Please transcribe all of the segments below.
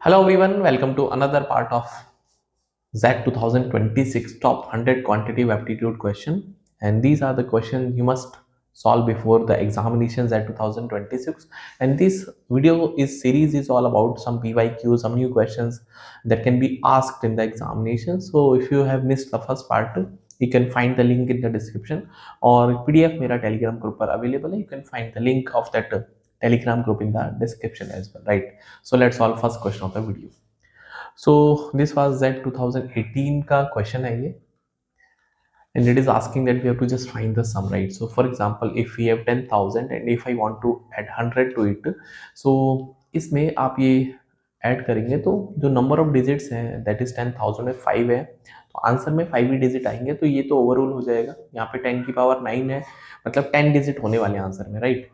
Hello everyone, welcome to another part of ZAT 2026 top 100 quantitative aptitude question. And these are the questions you must solve before the examinations at 2026. And this video is series is all about some PYQ, some new questions that can be asked in the examination. So if you have missed the first part, you can find the link in the description or PDF मेरा Telegram group पर available है. You can find the link of that Telegram group in the description as well, right? So let's solve first question of the video. So this was that 2018 का question है ये, and it is asking that we have to just find the sum, right? So for example, if we have 10,000 and if I want to add 100 to it, so इसमें आप ये add करेंगे तो जो number of digits हैं that is 10,000 में 5 है, तो आंसर में 5 ही डिजिट आएंगे, तो ये तो ओवरऑल हो जाएगा. यहाँ पे 10 की पावर 9 है, मतलब 10 डिजिट होने वाले आंसर में, राइट?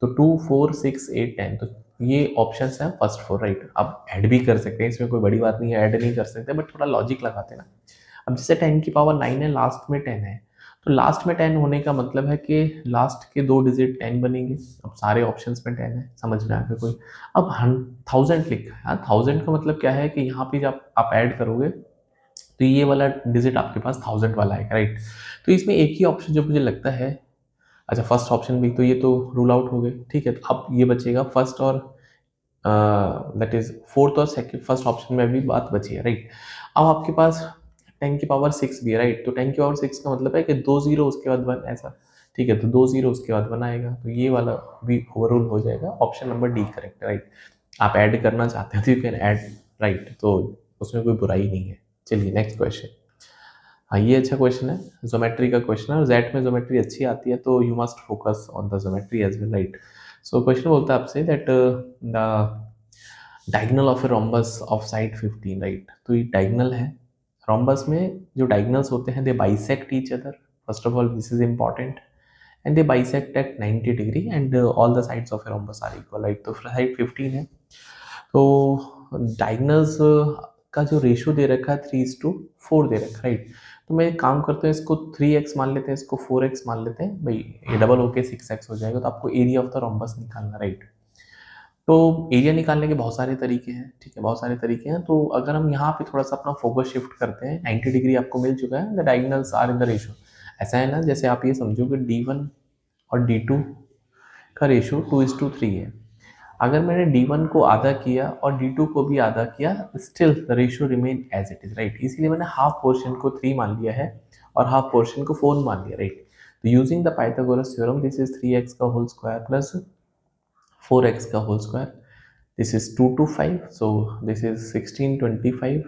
तो 2 4 6 8 10, तो ये ऑप्शंस हैं फर्स्ट 4, राइट? अब ऐड भी कर सकते हैं, इसमें कोई बड़ी बात नहीं है, ऐड नहीं कर सकते, बट थोड़ा लॉजिक लगाते हैं ना. अब जैसे 10 की पावर 9 है, लास्ट में 10 है, तो लास्ट में 10 होने का मतलब है कि लास्ट के 2 डिजिट 10 बनेंगे. अब सारे ऑप्शंस में 10 है, समझ में आ गया कोई? अब 1000 लिखा है, 1000 का मतलब क्या है कि यहाँ पे जब आप ऐड करोगे तो ये वाला डिजिट आपके पास 1000 वाला है, राइट? तो इसमें एक ही ऑप्शन जो मुझे लगता है, अच्छा फर्स्ट ऑप्शन भी, तो ये तो रूल आउट हो गए, ठीक है. तो अब ये बचेगा फर्स्ट और दैट इज फोर्थ और सेकंड, फर्स्ट ऑप्शन में भी बात बची है, राइट? अब आपके पास 10 की पावर 6 भी है, राइट? तो 10 की पावर 6 का मतलब है कि 2 जीरो उसके बाद 1, ऐसा, ठीक है? तो 2 जीरो उसके बाद 1 आएगा, तो ये वाला भी ओवरऑल हो जाएगा. Option number D correct, right? आप ऐड करना चाहते हैं तो यू कैन ऐड, राइट? तो उसमें कोई बुराई नहीं है. चलिए नेक्स्ट क्वेश्चन. हाँ, ये अच्छा क्वेश्चन है, ज्योमेट्री का क्वेश्चन है, और जेड में ज्योमेट्री अच्छी आती है, तो you must focus on the geometry as well, right? So question बोलता है आपसे that the diagonal of a rhombus of side 15, right? तो ये डायगोनल है. रोम्बस में जो डायगोनल्स होते हैं they bisect each other, first of all this is important, and they bisect at 90 degree and all the sides of a rhombus are equal, right? तो side 15 है, तो डायगोनल्स का जो रेशियो दे रखा है 3:4 दे रखा है, राइट? तो मैं एक काम करते हैं, इसको 3x मान लेते हैं, इसको 4x मान लेते हैं, भाई ये डबल होके 6x हो जाएगा. तो आपको एरिया ऑफ द रोम्बस निकालना, राइट? तो एरिया निकालने के बहुत सारे तरीके हैं, ठीक है? बहुत सारे तरीके हैं. तो अगर हम यहाँ पे थोड़ा सा अपना फोकस शिफ्ट करते हैं, 90 डिग्री आपको मिल चुका है, the diagonals are in the ratio. ऐसा है ना, जैसे आप ये समझो कि D1 और D2 का रेशियो 2:3 है. अगर मैंने D1 को आधा किया और D2 को भी आधा किया, still the ratio remain as it is, right? इसीलिए मैंने हाफ पोर्शन को 3 मान लिया है और हाफ पोर्शन को 4 मान लिया, राइट? तो using the Pythagoras theorem, this is 3x का होल स्क्वायर प्लस 4x का whole square, this is 2 to 5, so this is 16 25,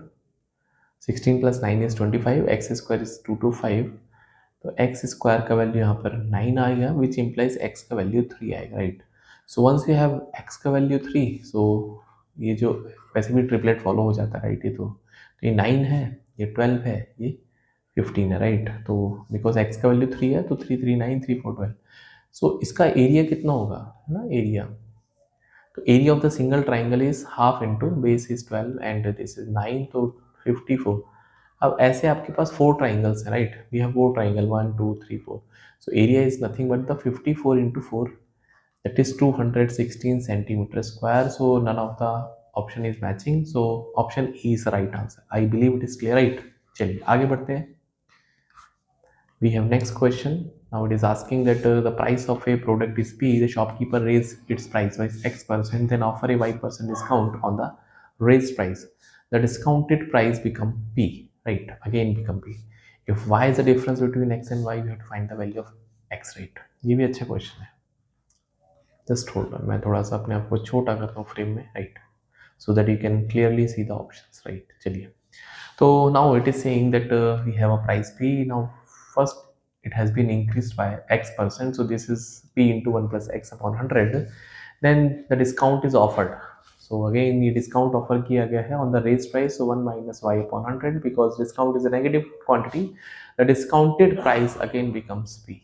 16 plus 9 is 25, x square is 2 to 5, तो x स्क्वायर का वैल्यू यहाँ पर 9 आएगा, विच इम्प्लाइज x का value 3 आएगा, right? So once you have x का value 3, so ये जो वैसे भी ट्रिपलेट फॉलो हो जाता है, राइट? ये 9 है, ये 12 है, ये 15 है, राइट? तो बिकॉज x का वैल्यू 3 है, तो 3 3 9 3 4 12. सो इसका एरिया कितना होगा ना, एरिया, तो area of the single triangle is half into base is 12 and this is 9, तो 54. अब ऐसे आपके पास 4 ट्राइंगल्स हैं, right? We have 4 triangle 1 2 3 4, so area is nothing but the 54 into 4, that is 216 centimeter square. So none of the option is matching, so option E is the right answer. I believe it is clear, right? चलिए आगे बढ़ते हैं. We have next question. Now it is asking that the price of a product is P. The shopkeeper raised its price by X%, then offer a Y% discount on the raised price. The discounted price become P, right? Again become P. If Y is the difference between X and Y, we have to find the value of X, right? ये भी अच्छा question है. Just hold on, मैं थोड़ा सा अपने आप को छोटा करता हूँ फ्रेम में, right? So that you can clearly see the options, right? चलिए, तो now it is saying that we have a price P. Now first it has been increased by X%, so this is P into 1 plus X upon 100. Then the discount is offered, so again ये discount offer किया गया है on the raised price, so 1 minus Y upon 100, because discount is a negative quantity, the discounted price again becomes P.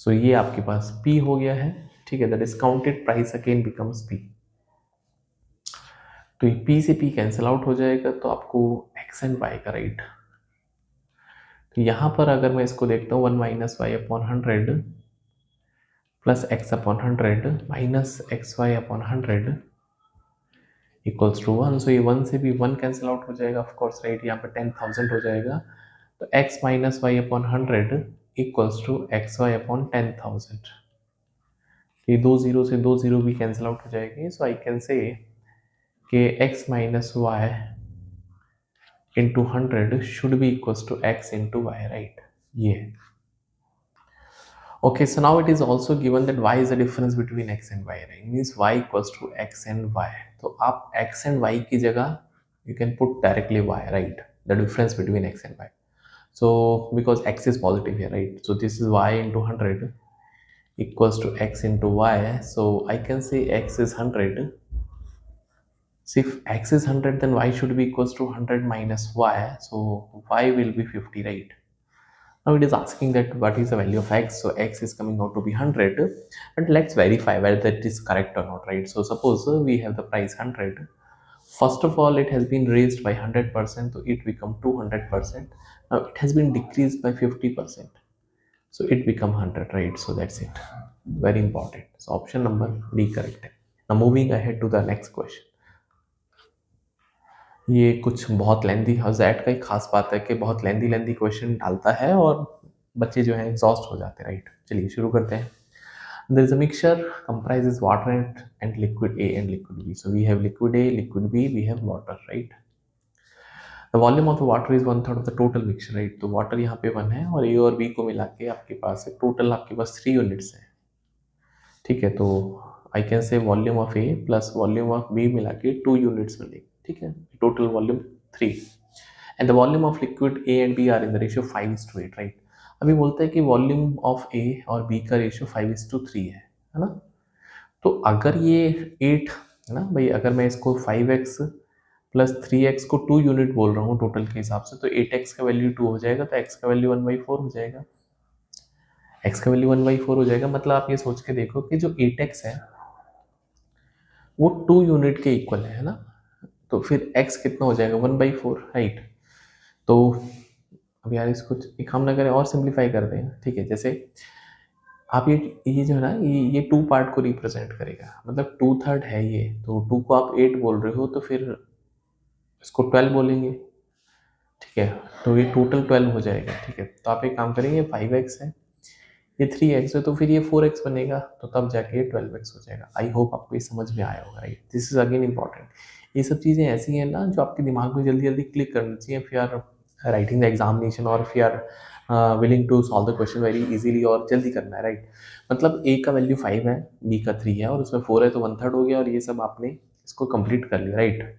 सो ये आपके पास P हो गया है, ठीक है? The discounted price again becomes P. तो ये P से P कैंसिल आउट हो जाएगा, तो आपको X एंड Y का, राइट? तो यहाँ पर अगर मैं इसको देखता हूँ, 1 minus Y upon 100 plus X upon 100 minus X Y upon 100, equals to 1, so ये 1 से भी 1 कैंसिल आउट हो जाएगा ऑफ कोर्स, राइट। यहाँ पे 10,000 हो जाएगा, तो x minus Y upon 100 equals to X Y upon 10,000। ये 2 जीरो से 2 जीरो भी कैंसिल आउट हो जाएगी, सो आई कैन से कि x minus Y into 100 should be equals to x into Y, right. ये okay, so now it is also given that y is the difference between x and y, right? Means y equals to x and y. तो आप x and y की जगह you can put directly y, right? The difference between x and y. So because x is positive here, right? So this is y into 100 equals to x into y. So I can say x is 100. So if x is 100, then y should be equals to 100 minus y. So y will be 50, right? Now it is asking that what is the value of x, so x is coming out to be 100, and let's verify whether that is correct or not, right? So suppose we have the price 100. First of all, it has been raised by 100%, so it become 200%. Now it has been decreased by 50%, so it become 100, right? So that's it, very important. So option number D correct. Now moving ahead to the next question. ये कुछ बहुत लेंदी, jet का एक खास बात है कि बहुत लेंदी क्वेश्चन डालता है और बच्चे जो हैं एग्जॉस्ट हो जाते हैं, राइट। चलिए शुरू करते हैं। There is a mixture comprises water and liquid A and liquid B. So we have liquid A, liquid B, we have water, right. The volume of the water is 1/3 of the total mixture, right. तो water यहाँ पे 1 है और ए और B को मिला के आपके पास है टोटल, आपके पास 3 यूनिट्स हैं, ठीक है। तो I can say volume of A plus volume of B मिला के 2 यूनिट्स मिलेगी, ठीक है। Total volume 3 and the volume of liquid A and B are in the ratio 5:8, right. अभी बोलते हैं कि वॉल्यूम ऑफ ए और बी का रेशियो 5:3 है ना। तो अगर ये 8 है ना भाई, अगर मैं इसको 5x प्लस 3x को 2 यूनिट बोल रहा हूँ टोटल के हिसाब से, तो 8x का वैल्यू 2 हो जाएगा, तो x का वैल्यू 1/4 हो जाएगा। x का वैल्यू 1/4 हो जाएगा, मतलब आप ये सोच के देखो कि जो 8x है वो 2 यूनिट के इक्वल है ना। तो फिर x कितना हो जाएगा 1/4, राइट। तो अब यार इसको एक काम ना करें और सिंप्लीफाई कर दें, ठीक है। जैसे आप ये जो है ना, ये 2 पार्ट को रिप्रेजेंट करेगा, मतलब 2/3 है ये, तो 2 को आप 8 बोल रहे हो तो फिर इसको 12 बोलेंगे, ठीक है। तो ये टोटल 12 हो जाएगा, ठीक है। तो आप एक काम करेंगे, 5x है, ये 3x है, तो फिर ये 4x बनेगा, तो तब जाके ये 12x हो जाएगा। आई होप आपको ये समझ में आया होगा, right. This is again important. ये सब चीज़ें ऐसी हैं ना जो आपके दिमाग में जल्दी जल्दी क्लिक करनी चाहिए, if you are writing the examination और if you are willing to solve the question very easily, और जल्दी करना है, राइट। मतलब a का वैल्यू 5 है, b का 3 है और उसमें 4 है, तो 1/3 हो गया, और ये सब आपने इसको कंप्लीट कर लिया, right.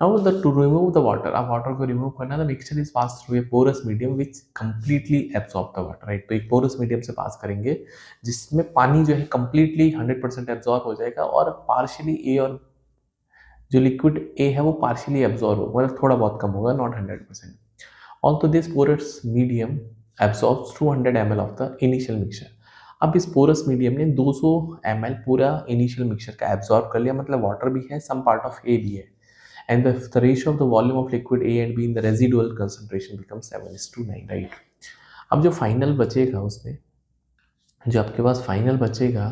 Now to remove the water, अब वाटर को रिमूव करना, the mixture is passed through a porous medium which completely absorb the water, right। तो एक porous medium से पास करेंगे जिसमें पानी जो है completely 100% absorb हो जाएगा, और partially A और जो liquid A है वो partially absorb होगा, मतलब थोड़ा बहुत कम होगा, not 100%। Also this porous medium absorbs 200 ml of the initial mixture। अब इस पोरस मीडियम ने 200 ml पूरा इनिशियल मिक्सचर का एब्जॉर्ब कर लिया, मतलब वाटर भी है, सम पार्ट ऑफ ए भी है, and the ratio of the volume of liquid A and B in the residual concentration becomes 7:9, right। अब जो फाइनल बचेगा उसमें, जो आपके पास फाइनल बचेगा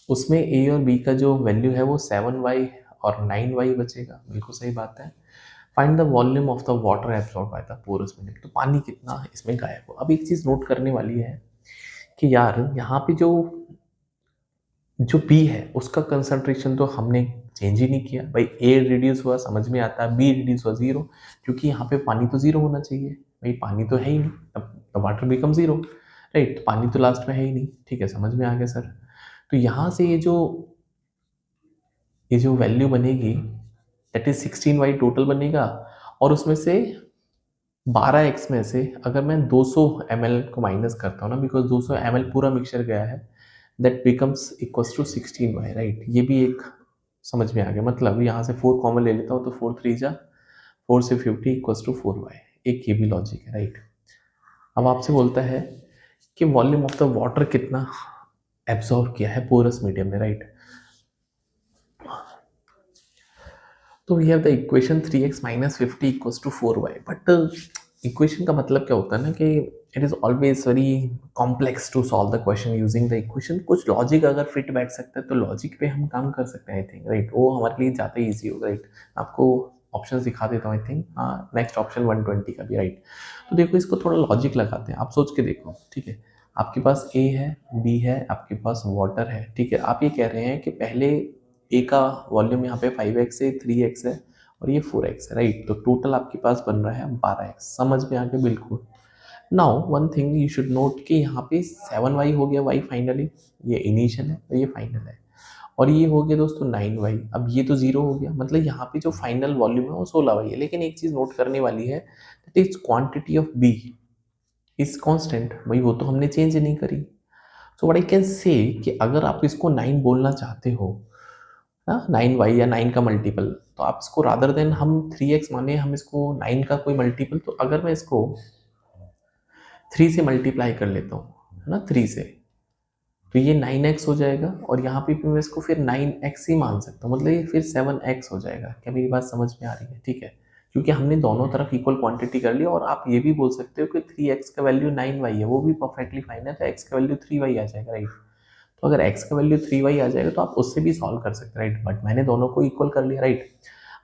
उसमें A और B का जो वैल्यू है वो 7y और 9y बचेगा, बिल्कुल सही बात है। Find the volume of the water absorb by the porous medium, तो पानी कितना इसमें गायब हो। अब एक चीज़ नोट करने वाली है कि यार यहाँ पे जो बी है उसका कंसंट्रेशन तो हमने चेंज ही नहीं किया भाई। ए रिड्यूस हुआ, समझ में आता है, बी रिड्यूस हुआ 0, क्योंकि यहाँ पे पानी तो 0 होना चाहिए भाई, पानी तो है ही नहीं, अब वाटर बिकम 0, राइट। तो पानी तो लास्ट में है ही नहीं, ठीक है, समझ में आ गया सर। तो यहाँ से ये जो वैल्यू बनेगी दैट इज 16y टोटल बनेगा, और उसमें से 12x में से अगर मैं 200 ml को माइनस करता हूँ ना, बिकॉज 200 ml पूरा मिक्सचर गया है, that becomes equals to 16y, right. ये भी एक समझ में आ गया, मतलब यहाँ से 4 कॉमन ले लेता हूँ तो 4 3 जा 4 से 50 इक्वल्स टू 4y, एक ये भी लॉजिक है, राइट। अब आपसे बोलता है कि वॉल्यूम ऑफ द वाटर कितना एब्जॉर्ब किया है पोरस मीडियम में, राइट। तो we have the equation 3x - 50 equals to 4y, but equation का मतलब क्या होता है ना कि it is always very complex to solve the question using the equation. कुछ लॉजिक अगर फिट बैठ सकता है तो लॉजिक पे हम काम कर सकते हैं आई थिंक, राइट. वो हमारे लिए ज़्यादा ईजी होगा, राइट. आपको ऑप्शन दिखा देता हूँ आई थिंक. हाँ, नेक्स्ट ऑप्शन 120 का भी, राइट. तो देखो इसको थोड़ा लॉजिक लगाते हैं, आप सोच के देखो, ठीक है. आपके पास ए है, बी है, आपके पास वाटर है, ठीक है. आप ये कह रहे हैं कि पहले ए का वॉल्यूम यहाँ पे 5x है, 3x है और ये 4x है, राइट. तो टोटल आपके पास बन रहा है 12x. समझ में आ गया बिल्कुल. Now one thing you should note कि यहाँ पे 7y हो गया, y फाइनली, ये इनिशियल है और ये फाइनल है. और ये हो गया दोस्तों 9y. अब ये तो 0 हो गया, मतलब यहाँ पे जो फाइनल वॉल्यूम है वो 16y है. लेकिन एक चीज़ नोट करने वाली है, that is quantity of b is constant. भाई वो तो हमने चेंज नहीं करी. So what I can say कि अगर आप इसको 9 बोलना चाहते हो, 9y या 9 का मल्टीपल, तो आप इसको रादर देन हम 3x माने हम इसको 9 का कोई मल्टीपल, तो अगर मैं इसको 3 से मल्टीप्लाई कर लेता हूँ, है ना, 3 से, तो ये 9x हो जाएगा. और यहाँ पे मैं इसको फिर 9x ही मान सकता हूँ, मतलब ये फिर 7x हो जाएगा. क्या मेरी बात समझ में आ रही है? ठीक है, क्योंकि हमने दोनों तरफ इक्वल क्वांटिटी कर ली. और आप ये भी बोल सकते हो कि 3x का वैल्यू 9y है, वो भी परफेक्टली फाइन है, तो x का वैल्यू 3y आ जाएगा, राइट. तो अगर x का वैल्यू 3y आ जाएगा तो आप उससे भी सॉल्व कर सकते हैं, राइट. बट मैंने दोनों को इक्वल कर लिया, राइट.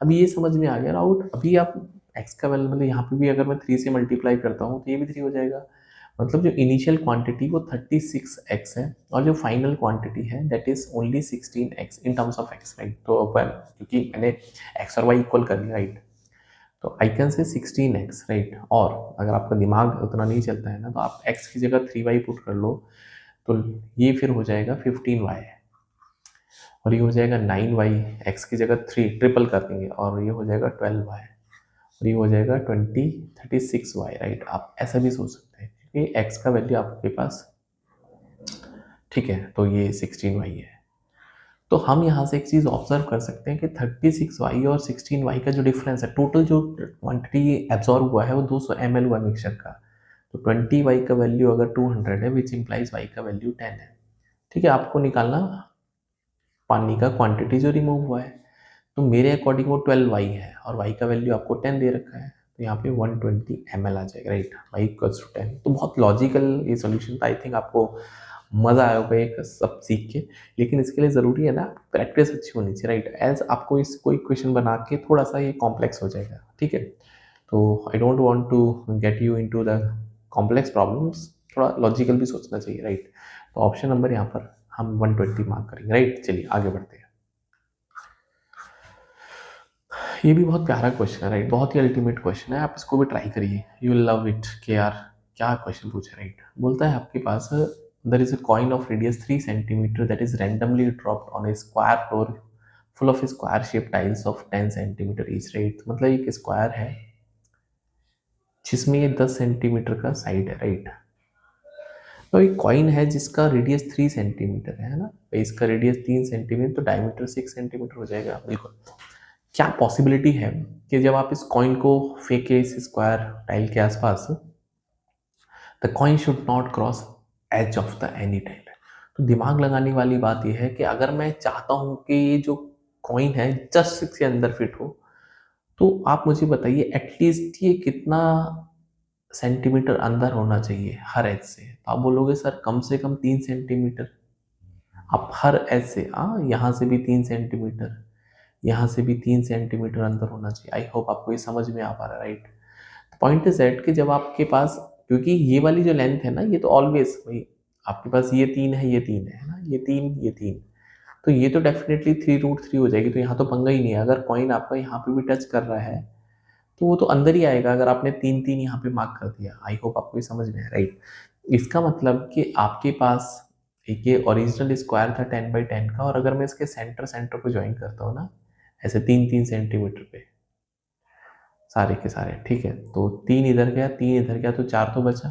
अभी ये समझ में आ गया राउट. अभी आप x का वैल्यू, मतलब यहाँ पे भी अगर मैं 3 से मल्टीप्लाई करता हूँ तो ये भी 3 हो जाएगा. मतलब जो इनिशियल क्वांटिटी वो 36x है और जो फाइनल क्वांटिटी है that is only 16x in terms of x, right. तो क्योंकि मैंने x और y इक्वल कर लिया, राइट. तो आई कैन से 16x, राइट. और अगर आपका दिमाग उतना नहीं चलता है ना, तो आप x की जगह 3y पुट कर लो, तो ये फिर हो जाएगा 15y. और ये हो जाएगा 9y, x की जगह 3 ट्रिपल कर देंगे और ये हो जाएगा 12y. और ये हो जाएगा 36y, राइट. आप ऐसा भी सोच सकते हैं क्योंकि x का वैल्यू आपके पास, ठीक है, तो ये 16y है. तो हम यहाँ से एक चीज़ ऑब्जर्व कर सकते हैं कि 36y और 16y का जो डिफरेंस है, टोटल जो क्वांटिटी एब्जॉर्ब हुआ है वो 200 ml हुआ मिक्सचर का. तो 20y का वैल्यू अगर 200 है, विच इम्प्लाइज y का वैल्यू 10 है. ठीक है, आपको निकालना पानी का क्वांटिटी जो रिमूव हुआ है. तो मेरे अकॉर्डिंग वो 12y है और y का वैल्यू आपको 10 दे रखा है, तो यहाँ पे 120 ml आ जाएगा, राइट. y equals to 10. तो बहुत लॉजिकल ये सॉल्यूशन था. आई थिंक आपको मज़ा आया होगा एक सब सीख के. लेकिन इसके लिए ज़रूरी है ना, प्रैक्टिस अच्छी होनी चाहिए, राइट. एज आपको इसको इक्वेशन बना के थोड़ा सा ये कॉम्प्लेक्स हो जाएगा, ठीक है. तो I don't want to get you into the complex problems, थोड़ा लॉजिकल भी सोचना चाहिए, राइट. तो ऑप्शन नंबर यहाँ पर हम 120 मार्क करेंगे, राइट. चलिए आगे बढ़ते हैं. ये भी बहुत प्यारा क्वेश्चन है, राइट. बहुत ही अल्टीमेट क्वेश्चन है, आप इसको भी ट्राई करिए, यू विल लव इट. कि यार क्या क्वेश्चन पूछे, राइट. बोलता है आपके पास there is a coin of radius 3 centimeter that is randomly dropped on a square floor full of square shaped tiles of 10 centimeter each, right. मतलब एक स्क्वायर है जिसमें ये 10 सेंटीमीटर का साइड है, राइट. तो एक कॉइन है जिसका रेडियस 3 सेंटीमीटर है ना, इसका रेडियस 3 सेंटीमीटर, तो डायमीटर 6 सेंटीमीटर हो जाएगा. बिल्कुल. क्या पॉसिबिलिटी है कि जब आप इस कॉइन को फेंके इस स्क्वायर टाइल के आसपास, the coin should not cross edge of the any tile. तो दिमाग लगाने वाली बात यह है कि अगर मैं चाहता हूं कि ये जो कॉइन है जस्ट 6 के अंदर फिट हो, तो आप मुझे बताइए एटलीस्ट ये कितना सेंटीमीटर अंदर होना चाहिए हर एज से. तो आप बोलोगे सर कम से कम 3 सेंटीमीटर. आप हर एज से, यहाँ से भी 3 सेंटीमीटर, यहाँ से भी 3 सेंटीमीटर अंदर होना चाहिए. आई होप आपको ये समझ में आ पा रहा है, राइट. पॉइंट इज दैट कि जब आपके पास, क्योंकि ये वाली जो लेंथ है ना, ये तो ऑलवेज भाई आपके पास ये 3 है, ये 3 है ना, ये 3, ये 3, तो ये तो डेफिनेटली 3√3 हो जाएगी. तो यहाँ तो पंगा ही नहीं है. अगर कॉइन आपका यहाँ पे भी टच कर रहा है तो वो तो अंदर ही आएगा अगर आपने 3 यहाँ पे मार्क कर दिया. आई होप आपको ये समझ में है, राइट. इसका मतलब कि आपके पास एक ये ओरिजिनल स्क्वायर था 10x10 का, और अगर मैं इसके सेंटर को ज्वाइन करता हूँ ना, ऐसे 3-3 सेंटीमीटर पे सारे के सारे, ठीक है. तो 3 इधर गया, 3 इधर गया, तो 4 तो बचा.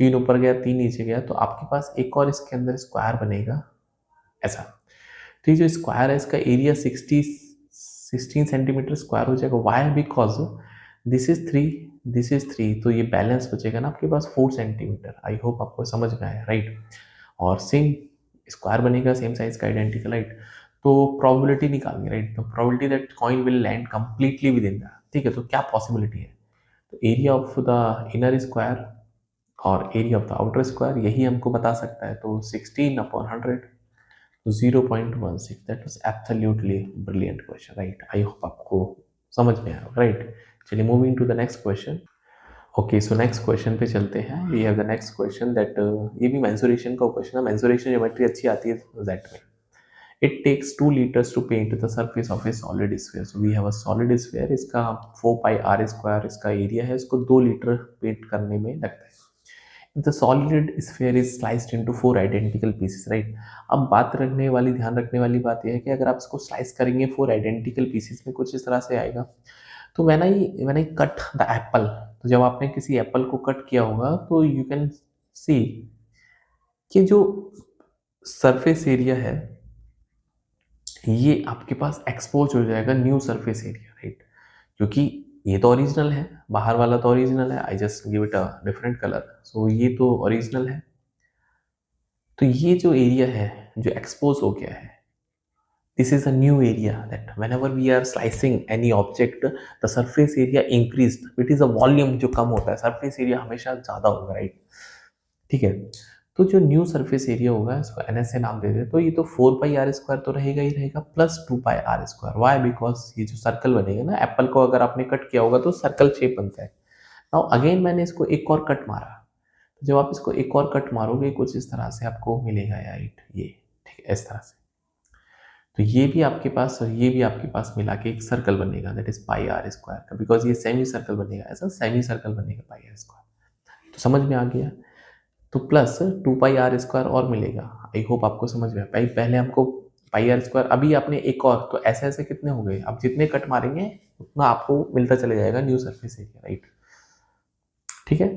3 ऊपर गया, 3 नीचे गया, तो आपके पास एक और इसके अंदर स्क्वायर बनेगा ऐसा. तो ये जो स्क्वायर है इसका एरिया 16 सेंटीमीटर स्क्वायर हो जाएगा. Why? Because this is 3, this is 3, तो ये बैलेंस बचेगा ना आपके पास 4 सेंटीमीटर. आई होप आपको समझ में आया, राइट. और सेम स्क्वायर बनेगा, सेम साइज का, आइडेंटिकल, राइट. तो प्रोबेबिलिटी निकालनी, राइट. तो probability that coin will land completely within that, ठीक है. तो क्या पॉसिबिलिटी है? तो area of the inner square और area of the outer square यही हमको बता सकता है, तो 16/100, तो 0.16। That was absolutely brilliant question, right. I hope आपको समझ में आया, राइट। चलिए moving to the next question. Okay, so next question पे चलते हैं। We have the next question that ये भी मेंसुरेशन का क्वेश्चन है। मेंसुरेशन ज्योमेट्री अच्छी आती है जेट में। It takes 2 liters to paint the surface of a solid sphere. So we have a solid sphere, इसका 4 pi r square इसका एरिया है, इसको 2 लीटर पेंट करने में लगता है। The solid sphere is sliced into 4 identical pieces, right? अब बात रखने वाली, ध्यान रखने वाली बात यह है कि अगर आप इसको स्लाइस करेंगे 4 आइडेंटिकल पीसेस में, कुछ इस तरह से आएगा। तो when I cut the Apple, तो जब आपने किसी एप्पल को कट किया होगा तो यू कैन सी कि जो सरफेस एरिया है ये आपके पास एक्सपोज हो जाएगा, न्यू सरफेस एरिया, राइट। क्योंकि ये तो ओरिजिनल है, बाहर वाला तो ओरिजिनल है, I just give it a different colour, so ये तो ओरिजिनल है। तो ये जो एरिया है जो एक्सपोज हो गया है, this is a new area that whenever we are slicing any object the surface area increased. It is a volume जो कम होता है, सरफेस एरिया हमेशा ज़्यादा होगा, राइट। ठीक है, तो जो न्यू सरफेस एरिया होगा इसको NS से नाम दे दे, तो ये तो 4 पाई आर स्क्वायर तो रहेगा ही रहेगा, plus 2 pi R square. Why? Because ये जो सर्कल बनेगा ना, एप्पल को अगर आपने कट किया होगा तो सर्कल शेप बनता है। नाउ अगेन मैंने इसको एक और कट मारा, तो जब आप इसको एक और कट मारोगे कुछ इस तरह से आपको मिलेगा, राइट, ये ठीक है, इस तरह से। तो ये भी आपके पास और ये भी आपके पास मिला के एक सर्कल बनेगा, that is pi R square का, बिकॉज ये सेमी सर्कल बनेगा, ऐसा सेमी सर्कल बनेगा पाई आर स्क्वायर। तो समझ में आ गया। तो प्लस 2 पाई आर स्क्वायर और मिलेगा। आई होप आपको समझ में आया। पहले हमको पाई आर स्क्वायर, अभी आपने एक और, तो ऐसे ऐसे कितने हो गए, आप जितने कट मारेंगे उतना आपको मिलता चले जाएगा न्यू सरफेस एरिया, राइट। ठीक है,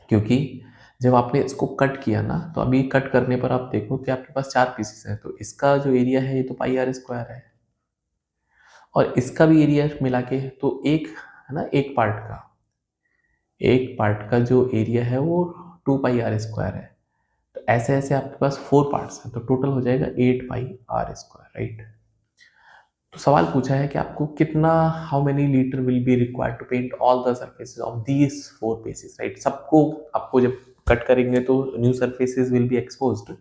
क्योंकि जब आपने इसको कट किया ना, तो अभी कट करने पर आप देखो कि आपके पास 4 पीसेस हैं, तो इसका जो एरिया है ये तो पाई आर स्क्वायर है, और इसका भी एरिया मिला के तो एक है ना, एक पार्ट का जो एरिया है वो 2 पाई आर स्क्वायर है। तो ऐसे ऐसे आपके पास 4 पार्ट्स हैं, तो टोटल हो जाएगा 8 पाई आर स्क्वायर, राइट। तो सवाल पूछा है कि आपको कितना, how many litre will be required to paint all the surfaces of these 4 pieces, right. सबको आपको जब कट करेंगे तो new surfaces will be exposed,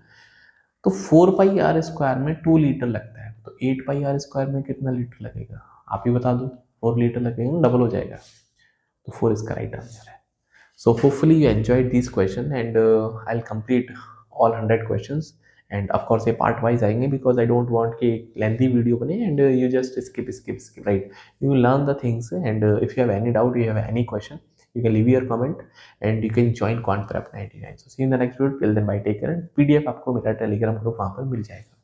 तो 4 पाई आर स्क्वायर में 2 लीटर लगता है, तो 8 पाई आर स्क्वायर में कितना लीटर लगेगा आप ही बता दो। 4 लीटर लगेगा, डबल हो जाएगा, तो 4 इसका राइट आंसर है। So hopefully you enjoyed these questions, and I'll complete all 100 questions, and of course ये part wise आएंगे, because I don't want कि lengthy video बने and you just skip, right। You will learn the things, and if you have any doubt, you have any question, you can leave your comment and you can join Quantprep 99। So see you in the next video, till then bye, take care, and PDF आपको मेरा Telegram group वहाँ पर मिल जाएगा।